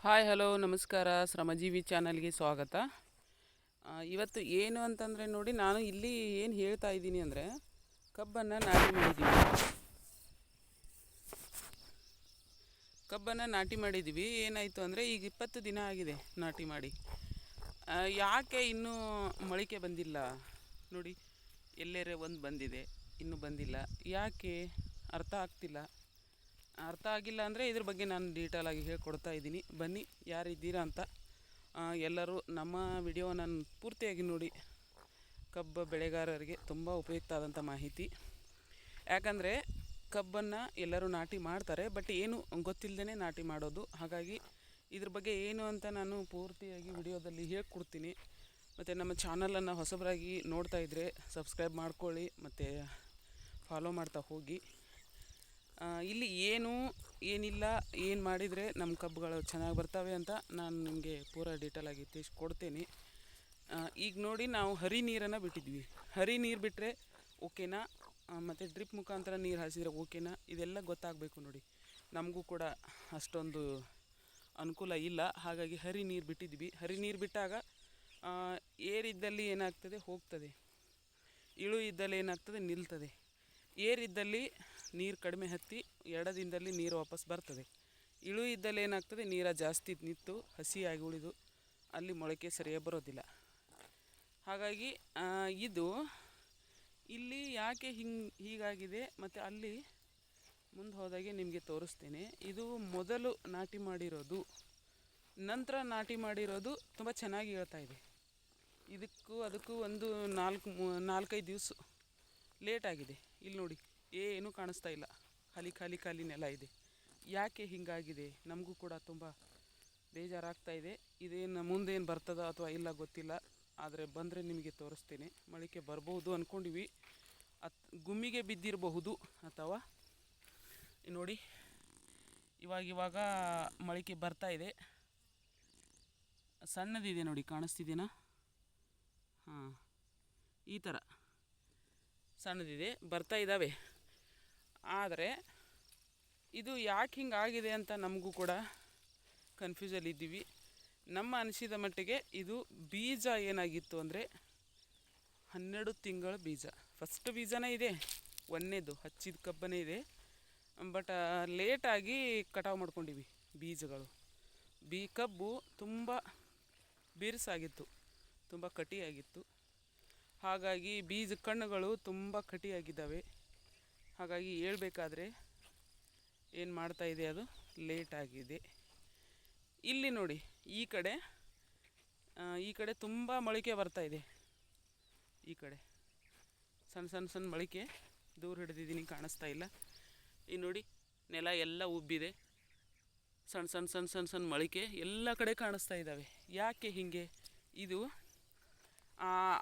Hi hello ನಮಸ್ಕಾರ, ಶ್ರಮಜೀವಿ ಚಾನಲ್ಗೆ ಸ್ವಾಗತ. ಇವತ್ತು ಏನು ಅಂತಂದರೆ ನೋಡಿ, ನಾನು ಇಲ್ಲಿ ಏನು ಹೇಳ್ತಾ ಇದ್ದೀನಿ ಅಂದರೆ, ಕಬ್ಬನ್ನು ನಾಟಿ ಮಾಡಿದ್ದೀವಿ. ಏನಾಯಿತು ಅಂದರೆ, ಈಗ 20 ದಿನ ಆಗಿದೆ ನಾಟಿ ಮಾಡಿ. ಯಾಕೆ ಇನ್ನೂ ಮೊಳಕೆ ಬಂದಿಲ್ಲ ನೋಡಿ, ಎಲ್ಲೇರೆ ಒಂದು ಬಂದಿದೆ, ಇನ್ನೂ ಬಂದಿಲ್ಲ. ಯಾಕೆ ಅರ್ಥ ಆಗ್ತಿಲ್ಲ. ಅರ್ಥ ಆಗಿಲ್ಲ ಅಂದರೆ ಇದ್ರ ಬಗ್ಗೆ ನಾನು ಡೀಟೇಲಾಗಿ ಹೇಳ್ಕೊಡ್ತಾ ಇದ್ದೀನಿ. ಬನ್ನಿ, ಯಾರಿದ್ದೀರಾ ಅಂತ ಎಲ್ಲರೂ ನಮ್ಮ ವಿಡಿಯೋವನ್ನು ಪೂರ್ತಿಯಾಗಿ ನೋಡಿ. ಕಬ್ಬು ಬೆಳೆಗಾರರಿಗೆ ತುಂಬ ಉಪಯುಕ್ತ ಆದಂಥ ಮಾಹಿತಿ. ಯಾಕಂದರೆ ಕಬ್ಬನ್ನು ಎಲ್ಲರೂ ನಾಟಿ ಮಾಡ್ತಾರೆ, ಬಟ್ ಏನು ಗೊತ್ತಿಲ್ಲದೇ ನಾಟಿ ಮಾಡೋದು. ಹಾಗಾಗಿ ಇದ್ರ ಬಗ್ಗೆ ಏನು ಅಂತ ನಾನು ಪೂರ್ತಿಯಾಗಿ ವಿಡಿಯೋದಲ್ಲಿ ಹೇಳ್ಕೊಡ್ತೀನಿ. ಮತ್ತು ನಮ್ಮ ಚಾನಲನ್ನು ಹೊಸಬರಾಗಿ ನೋಡ್ತಾ ಇದ್ದರೆ ಸಬ್ಸ್ಕ್ರೈಬ್ ಮಾಡ್ಕೊಳ್ಳಿ ಮತ್ತು ಫಾಲೋ ಮಾಡ್ತಾ ಹೋಗಿ. ಇಲ್ಲಿ ಏನಿಲ್ಲ, ಏನು ಮಾಡಿದರೆ ನಮ್ಮ ಕಬ್ಬುಗಳು ಚೆನ್ನಾಗಿ ಬರ್ತವೆ ಅಂತ ನಾನು ನಿಮಗೆ ಪೂರ ಡೀಟೇಲಾಗಿ ತಿಳಿಸ್ಕೊಡ್ತೇನೆ. ಈಗ ನೋಡಿ, ನಾವು ಹರಿ ನೀರನ್ನು ಬಿಟ್ಟಿದ್ವಿ. ಹರಿ ನೀರು ಬಿಟ್ಟರೆ ಓಕೆನಾ, ಮತ್ತು ಡ್ರಿಪ್ ಮುಖಾಂತರ ನೀರು ಹಾಸಿದರೆ ಓಕೆನಾ, ಇದೆಲ್ಲ ಗೊತ್ತಾಗಬೇಕು ನೋಡಿ. ನಮಗೂ ಕೂಡ ಅಷ್ಟೊಂದು ಅನುಕೂಲ ಇಲ್ಲ, ಹಾಗಾಗಿ ಹರಿ ನೀರು ಬಿಟ್ಟಿದ್ವಿ. ಹರಿ ನೀರು ಬಿಟ್ಟಾಗ ಏರಿದ್ದಲ್ಲಿ ಏನಾಗ್ತದೆ, ಹೋಗ್ತದೆ. ಇಳು ಇದ್ದಲ್ಲಿ ಏನಾಗ್ತದೆ, ನಿಲ್ತದೆ. ಏರಿದ್ದಲ್ಲಿ ನೀರು ಕಡಿಮೆ ಹತ್ತಿ ಎಡದಿಂದಲ್ಲಿ ನೀರು ವಾಪಸ್ ಬರ್ತದೆ. ಇಳು ಇದ್ದಲ್ಲಿ ಏನಾಗ್ತದೆ, ನೀರು ಜಾಸ್ತಿ ನಿಂತು ಹಸಿಯಾಗಿ ಉಳಿದು ಅಲ್ಲಿ ಮೊಳಕೆ ಸರಿಯಾಗಿ ಬರೋದಿಲ್ಲ. ಹಾಗಾಗಿ ಇದು ಇಲ್ಲಿ ಯಾಕೆ ಹೀಗಾಗಿದೆ ಮತ್ತು ಅಲ್ಲಿ ಮುಂದೆ ಹೋದಾಗೆ ನಿಮಗೆ ತೋರಿಸ್ತೇನೆ. ಇದು ಮೊದಲು ನಾಟಿ ಮಾಡಿರೋದು, ನಂತರ ನಾಟಿ ಮಾಡಿರೋದು ತುಂಬ ಚೆನ್ನಾಗಿ ಹೇಳ್ತಾ ಇದೆ. ಅದಕ್ಕೂ ಒಂದು 4-5 ದಿವಸ ಲೇಟ್ ಆಗಿದೆ. ಇಲ್ಲಿ ನೋಡಿ, ಏನೂ ಕಾಣಿಸ್ತಾ ಇಲ್ಲ, ಖಾಲಿ ನೆಲ ಇದೆ. ಯಾಕೆ ಹೀಗಾಗಿದೆ ನಮಗೂ ಕೂಡ ತುಂಬ ಬೇಜಾರಾಗ್ತಾ ಇದೆ. ಇದೇನು ಮುಂದೇನು ಬರ್ತದೋ ಅಥವಾ ಇಲ್ಲ ಗೊತ್ತಿಲ್ಲ, ಆದರೆ ಬಂದರೆ ನಿಮಗೆ ತೋರಿಸ್ತೇನೆ. ಮೊಳಕೆ ಬರ್ಬೋದು ಅಂದ್ಕೊಂಡಿವಿ, ಗುಮ್ಮಿಗೆ ಬಿದ್ದಿರಬಹುದು. ಅಥವಾ ನೋಡಿ, ಇವಾಗ ಮೊಳಕೆ ಬರ್ತಾ ಇದೆ. ಸಣ್ಣದಿದೆ ನೋಡಿ, ಕಾಣಿಸ್ತಿದೆಯಾ? ಹಾಂ, ಈ ಥರ ಸಣ್ಣದಿದೆ, ಬರ್ತಾ ಇದ್ದಾವೆ. ಆದರೆ ಇದು ಯಾಕೆ ಹಿಂಗಾಗಿದೆ ಅಂತ ನಮಗೂ ಕೂಡ ಕನ್ಫ್ಯೂಸಲ್ಲಿದ್ದೀವಿ. ನಮ್ಮ ಅನಿಸಿದ ಮಟ್ಟಿಗೆ ಇದು ಬೀಜ ಏನಾಗಿತ್ತು ಅಂದರೆ 12 ತಿಂಗಳ ಬೀಜ. ಫಸ್ಟ್ ಬೀಜನೇ ಇದೆ, ಒಂದನೇದು ಹಚ್ಚಿದ ಕಬ್ಬನೇ ಇದೆ. ಬಟ್ ಲೇಟಾಗಿ ಕಟಾವು ಮಾಡ್ಕೊಂಡಿವಿ ಬೀಜಗಳು. ಕಬ್ಬು ತುಂಬ ಬಿರುಸಾಗಿತ್ತು, ತುಂಬ ಕಟಿಯಾಗಿತ್ತು. ಹಾಗಾಗಿ ಬೀಜ ಕಣ್ಣುಗಳು ತುಂಬ ಕಟಿಯಾಗಿದ್ದಾವೆ. ಹಾಗಾಗಿ ಹೇಳ್ಬೇಕಾದ್ರೆ ಏನು ಮಾಡ್ತಾ ಇದೆ, ಅದು ಲೇಟಾಗಿದೆ. ಇಲ್ಲಿ ನೋಡಿ, ಈ ಕಡೆ ತುಂಬ ಮೊಳಕೆ ಬರ್ತಾ ಇದೆ. ಈ ಕಡೆ ಸಣ್ಣ ಮೊಳಕೆ ದೂರ ಹಿಡಿದಿದ್ದೀನಿ, ಕಾಣಿಸ್ತಾ ಇಲ್ಲ. ಈ ನೋಡಿ, ನೆಲ ಎಲ್ಲ ಉಬ್ಬಿದೆ. ಸಣ್ಣ ಮೊಳಕೆ ಎಲ್ಲ ಕಡೆ ಕಾಣಿಸ್ತಾ ಇದ್ದಾವೆ. ಯಾಕೆ ಹೀಗೆ? ಇದು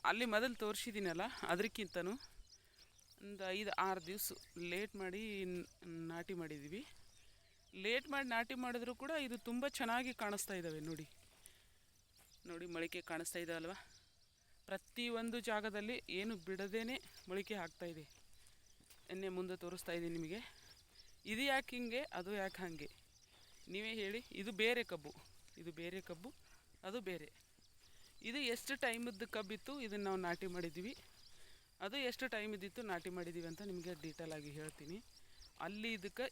ಅಲ್ಲಿ ಮೊದಲು ತೋರಿಸಿದ್ದೀನಲ್ಲ, ಅದಕ್ಕಿಂತನೂ ಒಂದು 5-6 ದಿವಸ ಲೇಟ್ ಮಾಡಿ ನಾಟಿ ಮಾಡಿದ್ದೀವಿ. ಲೇಟ್ ಮಾಡಿ ನಾಟಿ ಮಾಡಿದ್ರೂ ಕೂಡ ಇದು ತುಂಬ ಚೆನ್ನಾಗಿ ಕಾಣಿಸ್ತಾ ಇದ್ದಾವೆ. ನೋಡಿ ಮೊಳಕೆ ಕಾಣಿಸ್ತಾ ಇದ್ದಾವಲ್ವ. ಪ್ರತಿಯೊಂದು ಜಾಗದಲ್ಲಿ ಏನು ಬಿಡದೇನೆ ಮೊಳಕೆ ಆಗ್ತಾಯಿದೆ. ಮುಂದೆ ತೋರಿಸ್ತಾ ಇದ್ದೀನಿ ನಿಮಗೆ. ಇದು ಯಾಕೆ ಹಿಂಗೆ, ಅದು ಯಾಕೆ ಹಾಗೆ, ನೀವೇ ಹೇಳಿ. ಇದು ಬೇರೆ ಕಬ್ಬು, ಅದು ಬೇರೆ. ಇದು ಎಷ್ಟು ಟೈಮದ್ದು ಕಬ್ಬಿತ್ತು, ಇದನ್ನು ನಾವು ನಾಟಿ ಮಾಡಿದ್ದೀವಿ. ಅದು ಎಷ್ಟು ಟೈಮ್ ಇದ್ದಿತ್ತು ನಾಟಿ ಮಾಡಿದ್ದೀವಿ ಅಂತ ನಿಮಗೆ ಡೀಟೇಲಾಗಿ ಹೇಳ್ತೀನಿ. ಇಲ್ಲಿದ್ದಕ್ಕೆ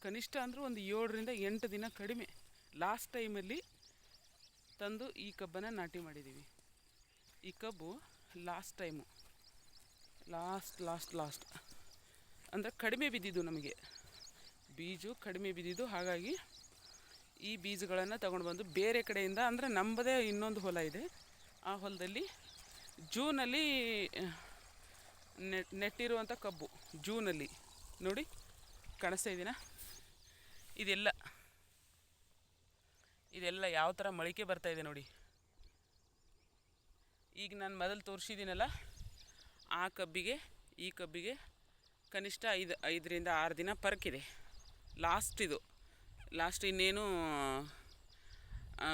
ಕನಿಷ್ಠ ಅಂದರೂ ಒಂದು 7-8 ದಿನ ಕಡಿಮೆ ಲಾಸ್ಟ್ ಟೈಮಲ್ಲಿ ತಂದು ಈ ಕಬ್ಬನ್ನು ನಾಟಿ ಮಾಡಿದ್ದೀವಿ. ಈ ಕಬ್ಬು ಲಾಸ್ಟ್ ಟೈಮು ಲಾಸ್ಟ್ ಅಂದರೆ ಕಡಿಮೆ ಬಿದ್ದಿದ್ದು, ನಮಗೆ ಬೀಜ ಕಡಿಮೆ ಬಿದ್ದಿದ್ದು. ಹಾಗಾಗಿ ಈ ಬೀಜಗಳನ್ನು ತಗೊಂಡು ಬಂದು ಬೇರೆ ಕಡೆಯಿಂದ, ಅಂದರೆ ನಮ್ಮದೇ ಇನ್ನೊಂದು ಹೊಲ ಇದೆ, ಆ ಹೊಲದಲ್ಲಿ ಜೂನಲ್ಲಿ ನೆಟ್ಟಿರುವಂಥ ಕಬ್ಬು. ಜೂನಲ್ಲಿ ನೋಡಿ, ಕಾಣಿಸ್ತಾ ಇದೀನಾ? ಇದೆಲ್ಲ ಯಾವ ಥರ ಮೊಳಕೆ ಬರ್ತಾಯಿದೆ ನೋಡಿ. ಈಗ ನಾನು ಮೊದಲು ತೋರಿಸಿದ್ದೀನಲ್ಲ, ಆ ಕಬ್ಬಿಗೆ ಈ ಕಬ್ಬಿಗೆ ಕನಿಷ್ಠ 5-6 ದಿನ ಪರಕಿದೆ. ಲಾಸ್ಟ್ ಇನ್ನೇನು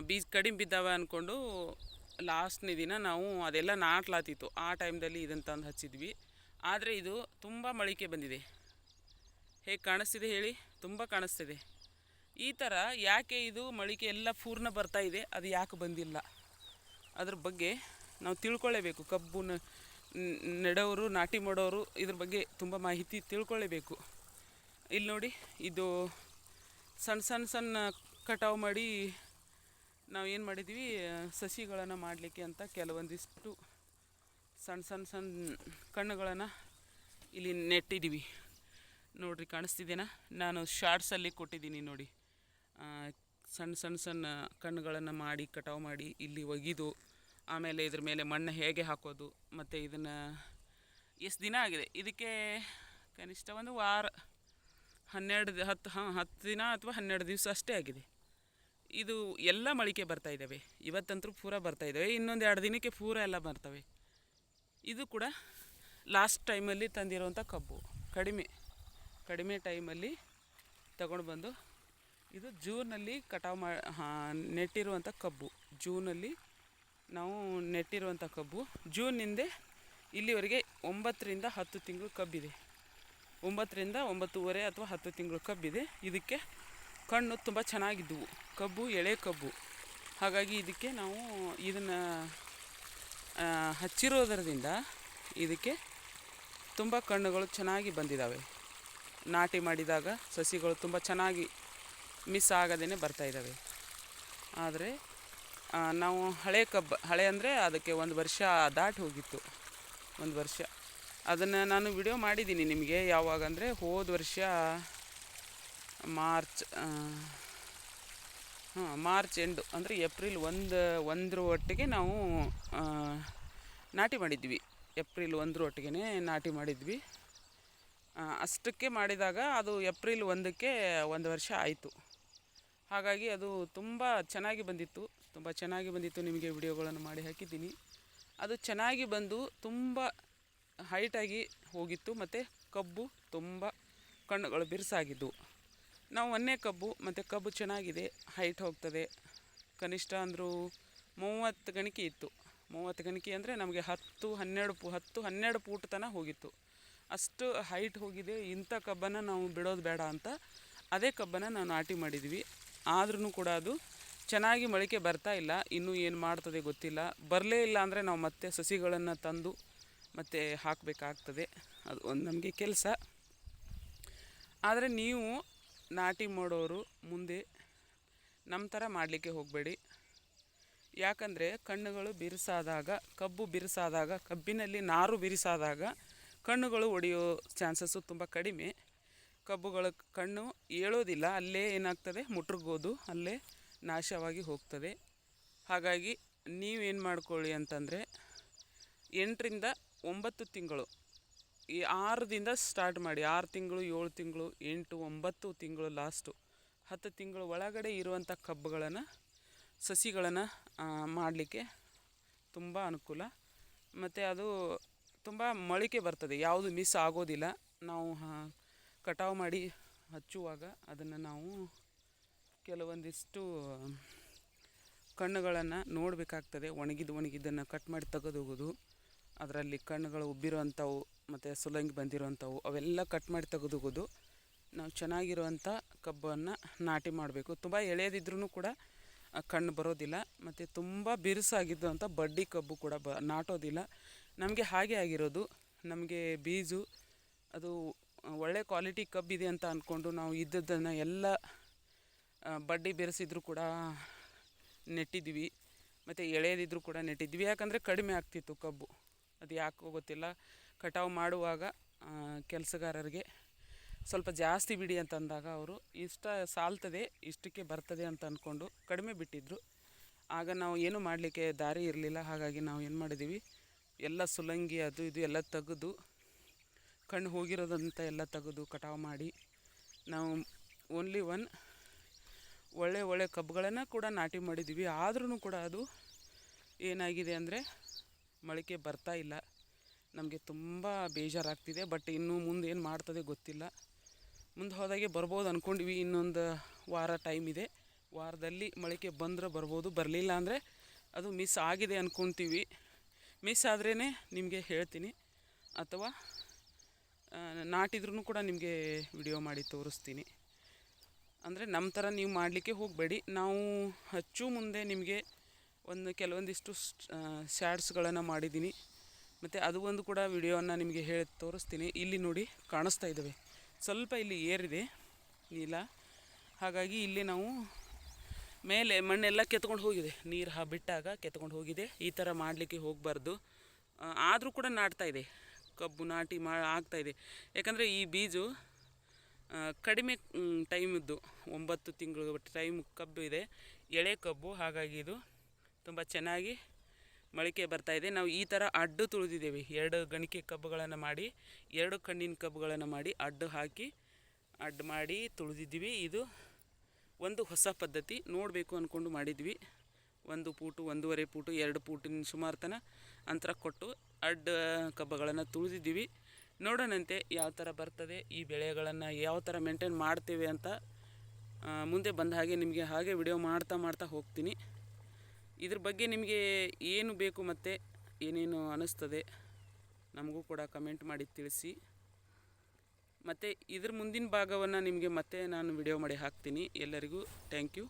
ಬೀಜ ಕಡಿಮೆ ಬಿದ್ದಾವೆ ಅಂದ್ಕೊಂಡು ಲಾಸ್ಟ್ನೇ ದಿನ ನಾವು ಅದೆಲ್ಲ ನಾಟ್ಲಾತಿತ್ತು. ಆ ಟೈಮ್ದಲ್ಲಿ ಇದನ್ನು ತಂದು ಹಚ್ಚಿದ್ವಿ. ಆದರೆ ಇದು ತುಂಬ ಮೊಳಕೆ ಬಂದಿದೆ. ಹೇಗೆ ಕಾಣಿಸ್ತಿದೆ ಹೇಳಿ? ತುಂಬ ಕಾಣಿಸ್ತಿದೆ. ಈ ಥರ ಯಾಕೆ ಇದು ಮೊಳಕೆ ಎಲ್ಲ ಪೂರ್ಣ ಬರ್ತಾ ಇದೆ, ಅದು ಯಾಕೆ ಬಂದಿಲ್ಲ ಅದ್ರ ಬಗ್ಗೆ ನಾವು ತಿಳ್ಕೊಳ್ಳೇಬೇಕು. ಕಬ್ಬು ನೆಡೋರು, ನಾಟಿ ಮಾಡೋರು ಇದ್ರ ಬಗ್ಗೆ ತುಂಬ ಮಾಹಿತಿ ತಿಳ್ಕೊಳ್ಳೇಬೇಕು. ಇಲ್ಲಿ ನೋಡಿ, ಇದು ಸಣ್ಣ ಸಣ್ಣ ಸಣ್ಣ ಕಟಾವು ಮಾಡಿ ನಾವು ಏನು ಮಾಡಿದ್ದೀವಿ, ಸಸಿಗಳನ್ನು ಮಾಡಲಿಕ್ಕೆ ಅಂತ ಕೆಲವೊಂದಿಷ್ಟು ಸಣ್ಣ ಸಣ್ಣ ಸಣ್ಣ ಕಣ್ಣುಗಳನ್ನು ಇಲ್ಲಿ ನೆಟ್ಟಿದ್ದೀವಿ. ನೋಡಿರಿ, ಕಾಣಿಸ್ತಿದ್ದೇನಾ? ನಾನು ಶಾರ್ಟ್ಸಲ್ಲಿ ಕೊಟ್ಟಿದ್ದೀನಿ ನೋಡಿ. ಸಣ್ಣ ಸಣ್ಣ ಸಣ್ಣ ಕಣ್ಣುಗಳನ್ನು ಮಾಡಿ ಕಟಾವು ಮಾಡಿ ಇಲ್ಲಿ ಒಗೆದು, ಆಮೇಲೆ ಇದ್ರ ಮೇಲೆ ಮಣ್ಣು ಹೇಗೆ ಹಾಕೋದು, ಮತ್ತು ಇದನ್ನು ಎಷ್ಟು ದಿನ ಆಗಿದೆ, ಇದಕ್ಕೆ ಕನಿಷ್ಠ ಒಂದು ವಾರ 10 ದಿನ ಅಥವಾ 12 ದಿವಸ ಅಷ್ಟೇ ಆಗಿದೆ. ಇದು ಎಲ್ಲ ಮೊಳಕೆ ಬರ್ತಾ ಇದ್ದಾವೆ. ಇವತ್ತಂತೂ ಪೂರ ಬರ್ತಾ ಇದ್ದಾವೆ. ಇನ್ನೊಂದು 2 ದಿನಕ್ಕೆ ಪೂರ ಎಲ್ಲ ಬರ್ತವೆ. ಇದು ಕೂಡ ಲಾಸ್ಟ್ ಟೈಮಲ್ಲಿ ತಂದಿರುವಂಥ ಕಬ್ಬು. ಕಡಿಮೆ ಟೈಮಲ್ಲಿ ತಗೊಂಡು ಬಂದು, ಇದು ಜೂನಲ್ಲಿ ಕಟಾವು ನೆಟ್ಟಿರುವಂಥ ಕಬ್ಬು. ಜೂನಲ್ಲಿ ನಾವು ನೆಟ್ಟಿರುವಂಥ ಕಬ್ಬು. ಜೂನಿಂದ ಇಲ್ಲಿವರೆಗೆ 9 ರಿಂದ 10 ತಿಂಗಳು ಕಬ್ಬಿದೆ. 9 ರಿಂದ 9.5 ಅಥವಾ 10 ತಿಂಗಳು ಕಬ್ಬಿದೆ. ಇದಕ್ಕೆ ಕಣ್ಣು ತುಂಬ ಚೆನ್ನಾಗಿದ್ದವು. ಕಬ್ಬು ಎಳೆ ಕಬ್ಬು. ಹಾಗಾಗಿ ಇದಕ್ಕೆ ನಾವು ಇದನ್ನು ಹಚ್ಚಿರೋದರಿಂದ ಇದಕ್ಕೆ ತುಂಬ ಕಣ್ಣುಗಳು ಚೆನ್ನಾಗಿ ಬಂದಿದ್ದಾವೆ. ನಾಟಿ ಮಾಡಿದಾಗ ಸಸಿಗಳು ತುಂಬ ಚೆನ್ನಾಗಿ ಮಿಸ್ ಆಗದೇ ಬರ್ತಾಯಿದ್ದಾವೆ. ಆದರೆ ನಾವು ಹಳೆ ಅಂದರೆ ಅದಕ್ಕೆ 1 ವರ್ಷ ದಾಟಿ ಹೋಗಿತ್ತು. 1 ವರ್ಷ ಅದನ್ನು ನಾನು ವಿಡಿಯೋ ಮಾಡಿದ್ದೀನಿ ನಿಮಗೆ. ಯಾವಾಗ ಅಂದರೆ ಹೋದ ವರ್ಷ ಮಾರ್ಚ್ ಎಂಡು, ಅಂದರೆ ಏಪ್ರಿಲ್ 1 ಒಟ್ಟಿಗೆ ನಾವು ನಾಟಿ ಮಾಡಿದ್ವಿ. ಏಪ್ರಿಲ್ 1 ಒಟ್ಟಿಗೆ ನಾಟಿ ಮಾಡಿದ್ವಿ. ಅಷ್ಟಕ್ಕೆ ಮಾಡಿದಾಗ ಅದು ಏಪ್ರಿಲ್ 1ಕ್ಕೆ 1 ವರ್ಷ ಆಯಿತು. ಹಾಗಾಗಿ ಅದು ತುಂಬ ಚೆನ್ನಾಗಿ ಬಂದಿತ್ತು. ನಿಮಗೆ ವಿಡಿಯೋಗಳನ್ನು ಮಾಡಿ ಹಾಕಿದ್ದೀನಿ. ಅದು ಚೆನ್ನಾಗಿ ಬಂದು ತುಂಬ ಹೈಟಾಗಿ ಹೋಗಿತ್ತು. ಮತ್ತು ಕಬ್ಬು ತುಂಬ ಕಣ್ಣುಗಳು ಬಿರುಸಾಗಿದ್ದವು. ನಾವು ಒಂದೇ ಕಬ್ಬು, ಮತ್ತು ಕಬ್ಬು ಚೆನ್ನಾಗಿದೆ, ಹೈಟ್ ಹೋಗ್ತದೆ. ಕನಿಷ್ಠ ಅಂದರೂ 30 ಗಣಿಕೆ ಇತ್ತು. 30 ಗಣಿಕೆ ಅಂದರೆ ನಮಗೆ 10-12 ಫೂಟ್ ತನಕ ಹೋಗಿತ್ತು. ಅಷ್ಟು ಹೈಟ್ ಹೋಗಿದೆ. ಇಂಥ ಕಬ್ಬನ್ನು ನಾವು ಬಿಡೋದು ಬೇಡ ಅಂತ ಅದೇ ಕಬ್ಬನ್ನು ನಾವು ನಾಟಿ ಮಾಡಿದ್ವಿ. ಆದ್ರೂ ಕೂಡ ಅದು ಚೆನ್ನಾಗಿ ಮೊಳಕೆ ಬರ್ತಾ ಇಲ್ಲ. ಇನ್ನೂ ಏನು ಮಾಡ್ತದೆ ಗೊತ್ತಿಲ್ಲ. ಬರಲೇ ಇಲ್ಲ ಅಂದರೆ ನಾವು ಮತ್ತೆ ಸಸಿಗಳನ್ನು ತಂದು ಮತ್ತೆ ಹಾಕಬೇಕಾಗ್ತದೆ. ಅದು ಒಂದು ನಮಗೆ ಕೆಲಸ. ಆದರೆ ನೀವು ನಾಟಿ ಮಾಡೋರು ಮುಂದೆ ನಮ್ಮ ಥರ ಮಾಡಲಿಕ್ಕೆ ಹೋಗಬೇಡಿ. ಯಾಕಂದರೆ ಕಣ್ಣುಗಳು ಬಿರುಸಾದಾಗ, ಕಬ್ಬಿನಲ್ಲಿ ನಾರು ಬಿರುಸಾದಾಗ ಕಣ್ಣುಗಳು ಒಡೆಯೋ ಚಾನ್ಸಸ್ಸು ತುಂಬ ಕಡಿಮೆ. ಕಬ್ಬುಗಳ ಕಣ್ಣು ಏಳೋದಿಲ್ಲ, ಅಲ್ಲೇ ಏನಾಗ್ತದೆ, ಮುಟ್ರಗೋದು, ಅಲ್ಲೇ ನಾಶವಾಗಿ ಹೋಗ್ತದೆ. ಹಾಗಾಗಿ ನೀವೇನು ಮಾಡ್ಕೊಳ್ಳಿ ಅಂತಂದರೆ 8 ರಿಂದ 9 ತಿಂಗಳು, ಈ 6 ದಿಂದ ಸ್ಟಾರ್ಟ್ ಮಾಡಿ. 6 ತಿಂಗಳು, 7 ತಿಂಗಳು, 8, 9 ತಿಂಗಳು, ಲಾಸ್ಟು 10 ತಿಂಗಳು ಒಳಗಡೆ ಇರುವಂಥ ಕಬ್ಬುಗಳನ್ನು, ಸಸಿಗಳನ್ನು ಮಾಡಲಿಕ್ಕೆ ತುಂಬ ಅನುಕೂಲ. ಮತ್ತು ಅದು ತುಂಬ ಮೊಳಕೆ ಬರ್ತದೆ, ಯಾವುದು ಮಿಸ್ ಆಗೋದಿಲ್ಲ. ನಾವು ಕಟಾವು ಮಾಡಿ ಹಚ್ಚುವಾಗ ಅದನ್ನು ನಾವು ಕೆಲವೊಂದಿಷ್ಟು ಕಣ್ಣುಗಳನ್ನು ನೋಡಬೇಕಾಗ್ತದೆ. ಒಣಗಿದ್ದನ್ನು ಕಟ್ ಮಾಡಿ ತೆಗೆದೋಗೋದು, ಅದರಲ್ಲಿ ಕಣ್ಣುಗಳು ಉಬ್ಬಿರುವಂಥವು ಮತ್ತು ಸುಲಂಗಿ ಬಂದಿರುವಂಥವು ಅವೆಲ್ಲ ಕಟ್ ಮಾಡಿ ತೆಗೆದೋಗೋದು. ನಾವು ಚೆನ್ನಾಗಿರುವಂಥ ಕಬ್ಬನ್ನು ನಾಟಿ ಮಾಡಬೇಕು. ತುಂಬ ಎಳೆಯದಿದ್ರೂ ಕೂಡ ಕಣ್ಣು ಬರೋದಿಲ್ಲ. ಮತ್ತು ತುಂಬ ಬಿರುಸಾಗಿದ್ದು ಅಂತ ಬಡ್ಡಿ ಕಬ್ಬು ಕೂಡ ನಾಟೋದಿಲ್ಲ. ನಮಗೆ ಹಾಗೆ ಆಗಿರೋದು. ನಮಗೆ ಬೀಜು ಅದು ಒಳ್ಳೆ ಕ್ವಾಲಿಟಿ ಕಬ್ಬಿದೆ ಅಂತ ಅಂದ್ಕೊಂಡು ನಾವು ಇದ್ದದ್ದನ್ನು ಎಲ್ಲ ಬಡ್ಡಿ ಬೆರೆಸಿದ್ರು ಕೂಡ ನೆಟ್ಟಿದ್ವಿ, ಮತ್ತು ಎಳೆಯದಿದ್ದರೂ ಕೂಡ ನೆಟ್ಟಿದ್ವಿ. ಯಾಕಂದರೆ ಕಡಿಮೆ ಆಗ್ತಿತ್ತು ಕಬ್ಬು. ಅದು ಯಾಕೋ ಗೊತ್ತಿಲ್ಲ. ಕಟಾವು ಮಾಡುವಾಗ ಕೆಲಸಗಾರರಿಗೆ ಸ್ವಲ್ಪ ಜಾಸ್ತಿ ಬಿಡಿ ಅಂತಂದಾಗ ಅವರು ಸಾಲ್ತದೆ, ಇಷ್ಟಕ್ಕೆ ಬರ್ತದೆ ಅಂತ ಅಂದ್ಕೊಂಡು ಕಡಿಮೆ ಬಿಟ್ಟಿದ್ದರು. ಆಗ ನಾವು ಏನು ಮಾಡಲಿಕ್ಕೆ ದಾರಿ ಇರಲಿಲ್ಲ. ಹಾಗಾಗಿ ನಾವು ಏನು ಮಾಡಿದ್ದೀವಿ, ಎಲ್ಲ ಸುಲಂಗಿ ಅದು ಇದು ಎಲ್ಲ ತೆಗೆದು, ಕಣ್ಣು ಹೋಗಿರೋದಂತ ಎಲ್ಲ ತೆಗೆದು ಕಟಾವು ಮಾಡಿ ನಾವು ಓನ್ಲಿ ಒಳ್ಳೆ ಕಬ್ಬುಗಳನ್ನು ಕೂಡ ನಾಟಿ ಮಾಡಿದ್ದೀವಿ. ಆದ್ರೂ ಕೂಡ ಅದು ಏನಾಗಿದೆ ಅಂದರೆ ಮೊಳಕೆ ಬರ್ತಾ ಇಲ್ಲ. ನಮಗೆ ತುಂಬ ಬೇಜಾರಾಗ್ತಿದೆ. ಬಟ್ ಇನ್ನೂ ಮುಂದೆ ಏನು ಮಾಡ್ತದೆ ಗೊತ್ತಿಲ್ಲ. ಮುಂದೆ ಹೋದಾಗೆ ಬರ್ಬೋದು ಅಂದ್ಕೊಂಡಿವಿ. ಇನ್ನೊಂದು ವಾರ ಟೈಮ್ ಇದೆ. ವಾರದಲ್ಲಿ ಮೊಳಕೆ ಬಂದರೆ ಬರ್ಬೋದು, ಬರಲಿಲ್ಲ ಅಂದರೆ ಅದು ಮಿಸ್ ಆಗಿದೆ ಅಂದ್ಕೊತೀವಿ. ಮಿಸ್ ಆದ್ರೇ ನಿಮಗೆ ಹೇಳ್ತೀನಿ, ಅಥವಾ ನಾಟಿದ್ರೂ ಕೂಡ ನಿಮಗೆ ವಿಡಿಯೋ ಮಾಡಿ ತೋರಿಸ್ತೀನಿ. ಅಂದರೆ ನಮ್ಮ ಥರ ನೀವು ಮಾಡಲಿಕ್ಕೆ ಹೋಗಬೇಡಿ. ನಾವು ಹಚ್ಚು ಮುಂದೆ ನಿಮಗೆ ಕೆಲವೊಂದಿಷ್ಟು ಶಾರ್ಟ್ಸ್ಗಳನ್ನು ಮಾಡಿದ್ದೀನಿ, ಮತ್ತು ಅದು ಒಂದು ಕೂಡ ವಿಡಿಯೋವನ್ನು ನಿಮಗೆ ಹೇಳಿ ತೋರಿಸ್ತೀನಿ. ಇಲ್ಲಿ ನೋಡಿ ಕಾಣಿಸ್ತಾ ಇದ್ದಾವೆ, ಸ್ವಲ್ಪ ಇಲ್ಲಿ ಏರಿದೆ ನೀಲ, ಹಾಗಾಗಿ ಇಲ್ಲಿ ನಾವು ಮೇಲೆ ಮಣ್ಣೆಲ್ಲ ಕೆತ್ಕೊಂಡು ಹೋಗಿದೆ, ನೀರು ಬಿಟ್ಟಾಗ ಕೆತ್ಕೊಂಡು ಹೋಗಿದೆ. ಈ ಥರ ಮಾಡಲಿಕ್ಕೆ ಹೋಗಬಾರ್ದು. ಆದರೂ ಕೂಡ ನಾಟ್ತಾಯಿದೆ, ಕಬ್ಬು ನಾಟಿ ಆಗ್ತಾಯಿದೆ. ಯಾಕಂದರೆ ಈ ಬೀಜ ಕಡಿಮೆ ಟೈಮಿದ್ದು, 9 ತಿಂಗಳು ಟೈಮ್ ಕಬ್ಬು ಇದೆ, ಎಳೆ ಕಬ್ಬು. ಹಾಗಾಗಿ ಇದು ತುಂಬ ಚೆನ್ನಾಗಿ ಮೊಳಕೆ ಬರ್ತಾಯಿದೆ. ನಾವು ಈ ಥರ ಅಡ್ಡು ತುಳಿದಿದ್ದೇವೆ, 2 ಗಣಿಕೆ ಕಬ್ಬುಗಳನ್ನು ಮಾಡಿ, 2 ಕಣ್ಣಿನ ಕಬ್ಬುಗಳನ್ನು ಮಾಡಿ ಅಡ್ಡು ಹಾಕಿ ಅಡ್ಡು ಮಾಡಿ ತುಳಿದಿದ್ದೀವಿ. ಇದು ಒಂದು ಹೊಸ ಪದ್ಧತಿ, ನೋಡಬೇಕು ಅಂದ್ಕೊಂಡು ಮಾಡಿದ್ವಿ. 1 ಫೂಟು 1.5 ಫೂಟು 2 ಫೂಟಿನ ಸುಮಾರು ತನಕ ಅಂತರ ಕೊಟ್ಟು ಅಡ್ಡ ಕಬ್ಬುಗಳನ್ನು ತುಳಿದಿದ್ದೀವಿ. ನೋಡೋಣಂತೆ ಯಾವ ಥರ ಬರ್ತದೆ, ಈ ಬೆಳೆಗಳನ್ನು ಯಾವ ಥರ ಮೇಂಟೈನ್ ಮಾಡ್ತೇವೆ ಅಂತ ಮುಂದೆ ಬಂದ ಹಾಗೆ ನಿಮಗೆ ಹಾಗೆ ವಿಡಿಯೋ ಮಾಡ್ತಾ ಹೋಗ್ತೀನಿ. ಇದ್ರ ಬಗ್ಗೆ ನಿಮಗೆ ಏನು ಬೇಕು ಮತ್ತು ಏನೇನು ಅನ್ನಿಸ್ತದೆ ನಮಗೂ ಕೂಡ ಕಮೆಂಟ್ ಮಾಡಿ ತಿಳಿಸಿ. ಮತ್ತು ಇದ್ರ ಮುಂದಿನ ಭಾಗವನ್ನು ನಿಮಗೆ ಮತ್ತೆ ನಾನು ವಿಡಿಯೋ ಮಾಡಿ ಹಾಕ್ತೀನಿ. ಎಲ್ಲರಿಗೂ ಥ್ಯಾಂಕ್ ಯು.